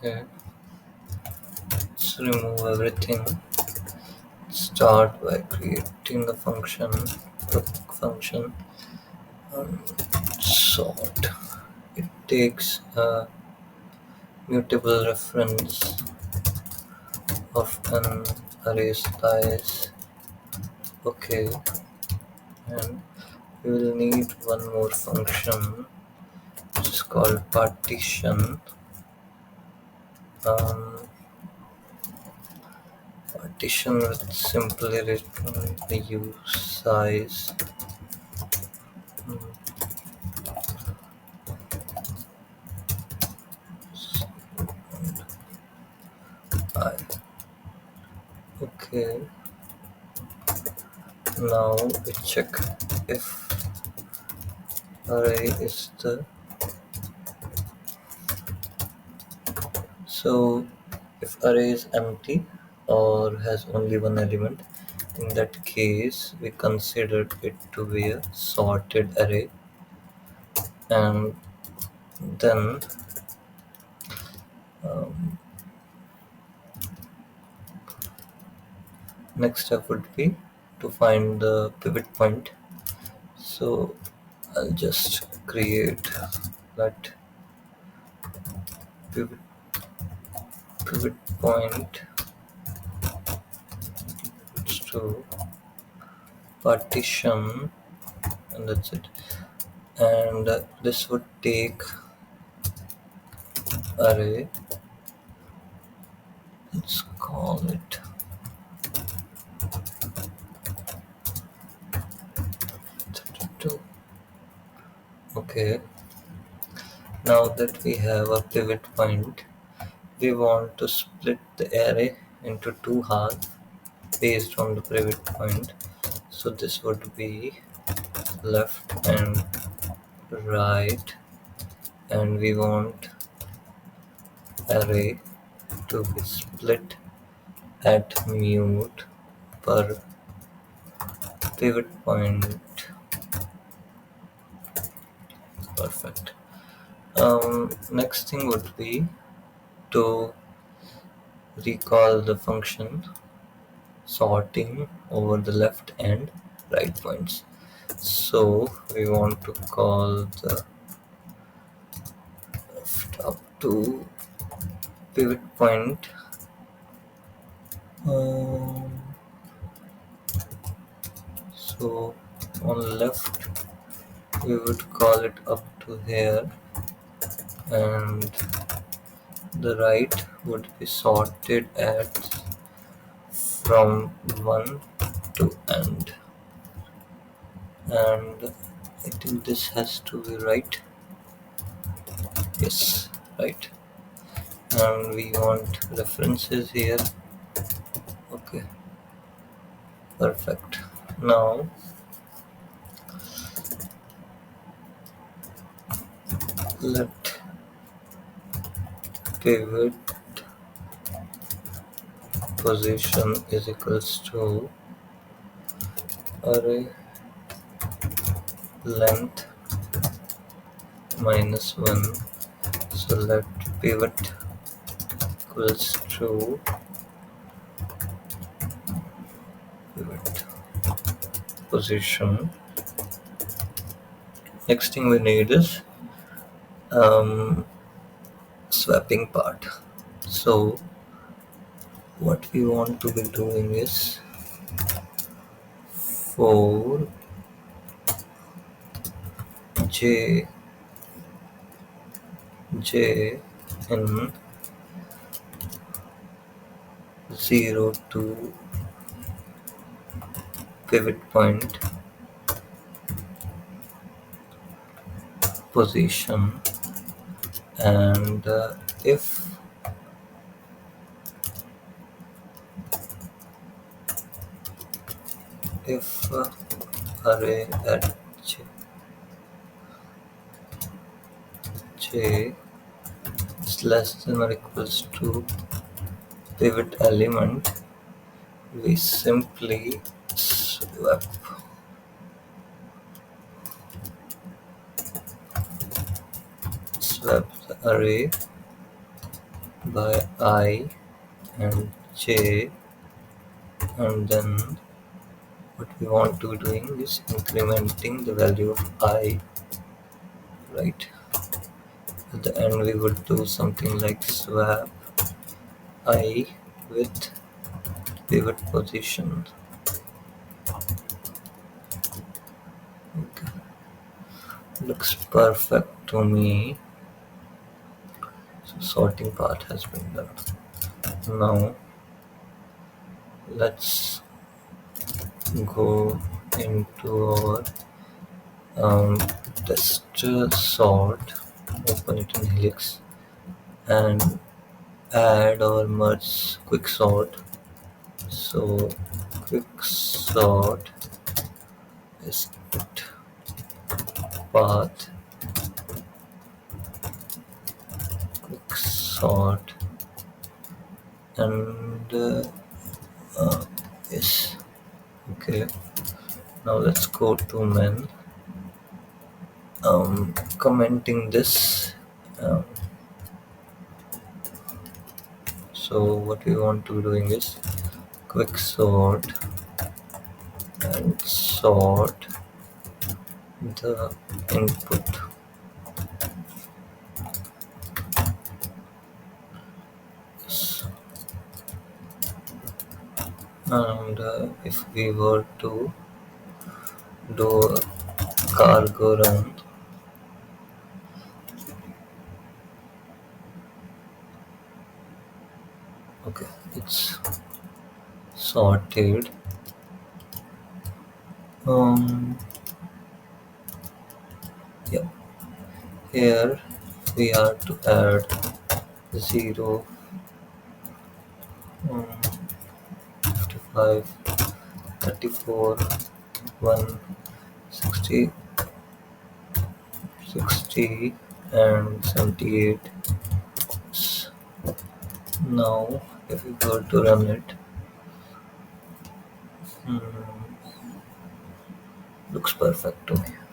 Okay, let's remove everything. Start by creating a function, um, sort. It takes a mutable reference of an array size. Okay, and we will need one more function which is called partition. Um, Partition will simply return the use size. I. Okay, now we check if array is the so if array is empty or has only one element, in that case we consider it to be a sorted array, and then um, next step would be to find the pivot point. So I'll just create that pivot, pivot point to partition, and that's it. And this would take array, let's call it 32. Okay, now that we have a pivot point, we want to split the array into two halves based on the pivot point. So this would be left and right, and we want array to be split at mute per pivot point. Perfect. Next thing would be to recall the function sorting over the left and right points. So we want to call the left up to pivot point. So on left we would call it up to here, and the right would be sorted at from 1 to end, and I think this has to be right. Yes, right. And we want references here. Okay, perfect. Now let pivot position is equals to array length minus 1. So let pivot equals to pivot position. Next thing we need is swapping part. So what we want to be doing is for j in 0 to pivot point position, and if array at j is less than or equals to pivot element, we simply swap the array by I and j, and then what we want to be doing is incrementing the value of I, right? At the end we would do something like swap I with pivot position. Okay. Looks perfect to me. So sorting part has been done. Now let's go into our test sort, open it in Helix, and add or merge Quicksort. So Quicksort is it path Quicksort, and yes, okay. Now let's go to men. Commenting this. Um, so what we want to be doing is quick sort and sort the input. Yes. And if we were to do a cargo run, okay, it's sorted. Yeah, here we are to add 0, 55, 34, 1, 60, 60, and 78. Now if we go to run it, hmm, looks perfect to me.